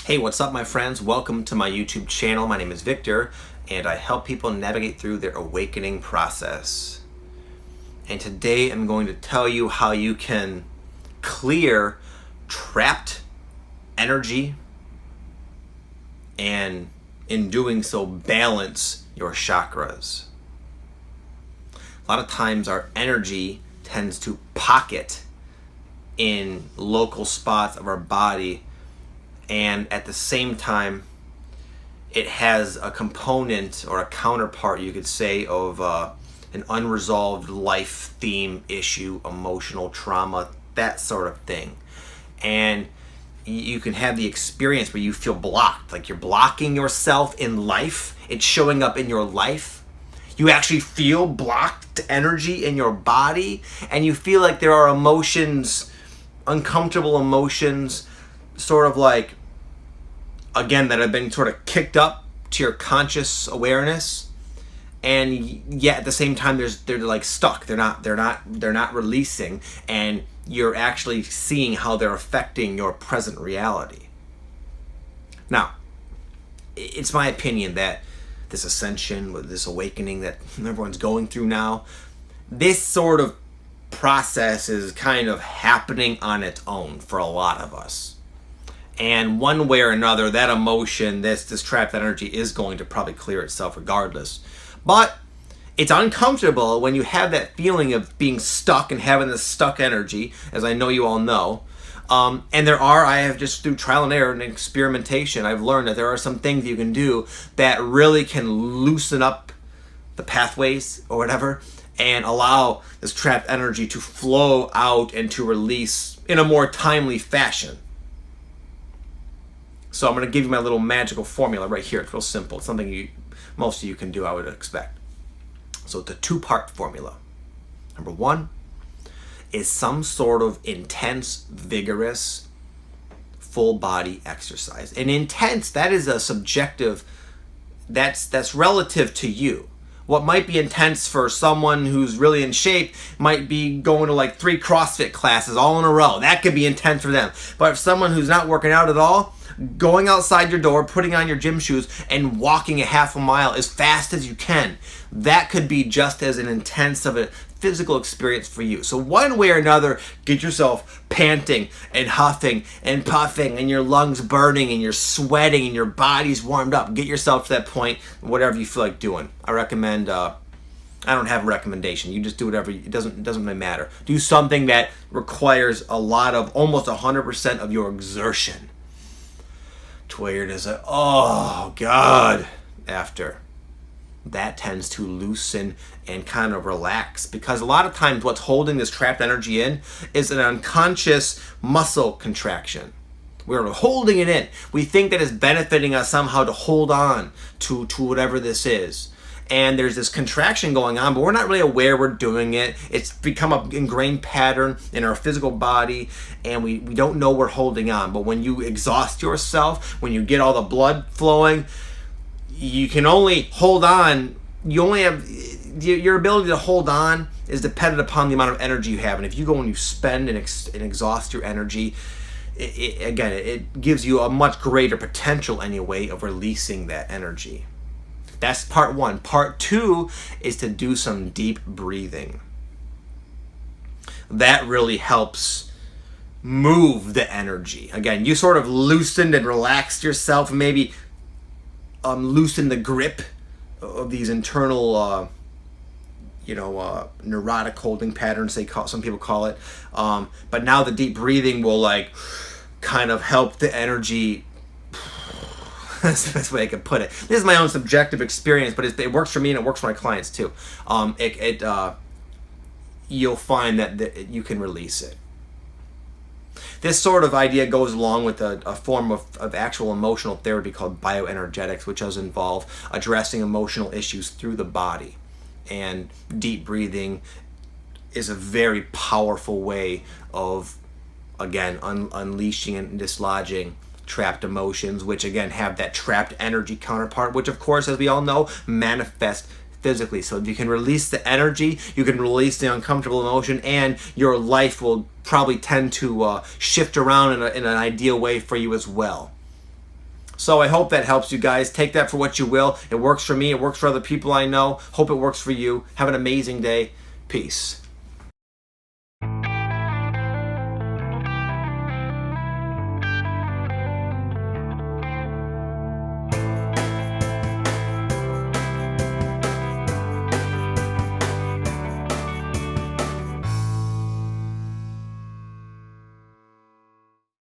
Hey, what's up, my friends? Welcome to my YouTube channel. My name is Victor, and I help people navigate through their awakening process. And today I'm going to tell you how you can clear trapped energy and in doing so balance your chakras. A lot of times our energy tends to pocket in local spots of our body, and at the same time it has a component or a counterpart, you could say, of an unresolved life theme issue, emotional trauma, that sort of thing. And you can have the experience where you feel blocked, like you're blocking yourself in life. It's showing up in your life. You actually feel blocked energy in your body, and you feel like there are emotions, uncomfortable emotions, sort of like, again, that have been sort of kicked up to your conscious awareness, and yet at the same time they're like stuck. They're not releasing, and you're actually seeing how they're affecting your present reality. Now, it's my opinion that this ascension, this awakening that everyone's going through now, this sort of process is kind of happening on its own for a lot of us. And one way or another, that emotion, this trapped energy is going to probably clear itself regardless. But it's uncomfortable when you have that feeling of being stuck and having this stuck energy, as I know you all know. And I have just through trial and error and experimentation, I've learned that there are some things you can do that really can loosen up the pathways or whatever, and allow this trapped energy to flow out and to release in a more timely fashion. So I'm going to give you my little magical formula right here. It's real simple. It's something most of you can do, I would expect. So it's a two-part formula. Number one is some sort of intense, vigorous, full-body exercise. And intense, that is a subjective, that's relative to you. What might be intense for someone who's really in shape might be going to like 3 CrossFit classes all in a row. That could be intense for them. But if someone who's not working out at all, going outside your door, putting on your gym shoes, and walking a half a mile as fast as you can, that could be just as an intense of a physical experience for you. So one way or another, get yourself panting and huffing and puffing and your lungs burning and you're sweating and your body's warmed up. Get yourself to that point, whatever you feel like doing. I recommend, I don't have a recommendation. You just do whatever. It doesn't really matter. Do something that requires a lot of, almost 100% of your exertion, to where you're just like, oh God, after. That tends to loosen and kind of relax, because a lot of times what's holding this trapped energy in is an unconscious muscle contraction. We're holding it in. We think that it's benefiting us somehow to hold on to whatever this is. And there's this contraction going on, but we're not really aware we're doing it. It's become an ingrained pattern in our physical body, and we don't know we're holding on. But when you exhaust yourself, when you get all the blood flowing, you can only hold on. You only have, your ability to hold on is dependent upon the amount of energy you have. And if you go and you spend and exhaust your energy, it gives you a much greater potential anyway of releasing that energy. That's part one. Part two is to do some deep breathing. That really helps move the energy. Again, you sort of loosened and relaxed yourself, maybe loosen the grip of these internal, neurotic holding patterns, some people call it. But now the deep breathing will like kind of help the energy. That's the best way I could put it. This is my own subjective experience, but it works for me and it works for my clients too. You'll find that you can release it. This sort of idea goes along with a form of actual emotional therapy called bioenergetics, which does involve addressing emotional issues through the body. And deep breathing is a very powerful way of, again, unleashing and dislodging trapped emotions, which again have that trapped energy counterpart, which of course, as we all know, manifest physically. So if you can release the energy, you can release the uncomfortable emotion, and your life will probably tend to shift around in an ideal way for you as well. So I hope that helps you guys. Take that for what you will. It works for me. It works for other people I know. Hope it works for you. Have an amazing day. Peace.